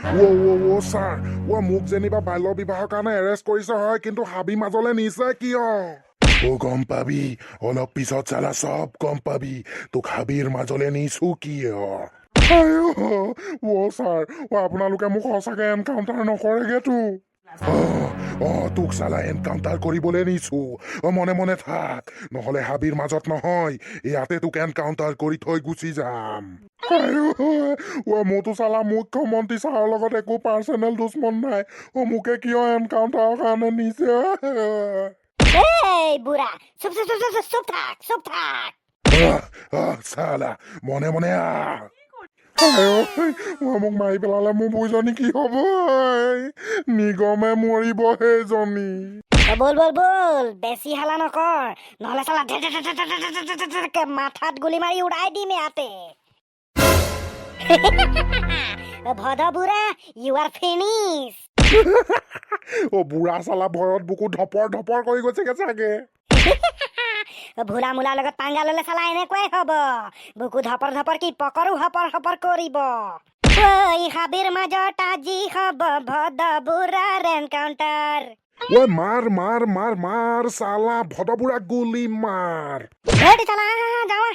Sir মোক যেনিবা বাল্য বিবাহৰ কাৰণে এৰেষ্ট কৰিছে হয়, কিন্তু হাবি মাজলে নিছে কিয়? গম পাবি, অলপ পিছত চালা চব গম পাবি। তোক হাবিৰ মাজলে নিছো কিয়? ছাৰ আপোনালোকে মোক সঁচাকে এনকাউণ্টাৰ নকৰেগেতো? তোক চালা এনকাউণ্টাৰ কৰিবলৈ নিছো। মনে মনে থাক, নহলে হাবিৰ মাজত নহয়, ইয়াতে তোক এনকাউণ্টাৰ কৰি থৈ গুচি যাম। মোৰতো চালা মুখ্যমন্ত্ৰী ছাৰৰ লগত একো পাৰ্চনেল দুশ্মন নাই, মোকে কিয় এনকাউণ্টাৰৰ কাৰণে নিছে? এই বুঢ়া, চুপ চুপ চুপ চুপ চুপ থাক, চুপ থাক। চালা মনে মনে মোক মাৰি পেলালে মোৰ বুজনি কি হব? নিগমে মৰিব সেইজনী। বল বল বল, বেছি হালা নকৰ, নহলে চালা মাথাত গুলি মাৰি উৰাই দিম ইয়াতে। ভদ বুঢ়া, ইউ আৰ ফিনিছ। বুঢ়া চালা ভয়ত বুকু ধপৰ ধপৰ কৰি গৈছেগে চাগে। ভোলা মোলাৰ লগত পাংগা ললে চালা এনেকুৱাই হব। বুকু ধপৰ ধপৰ কি পকৰো হপৰ হপৰ কৰিব। হাবিৰ মাজত আজি হব ভদ বুঢ়াৰ এনকাউণ্টাৰ। মাৰ মাৰ মাৰ মাৰ চালা ভদ বুঢ়াক গুলি মাৰ। চালা যাওঁ।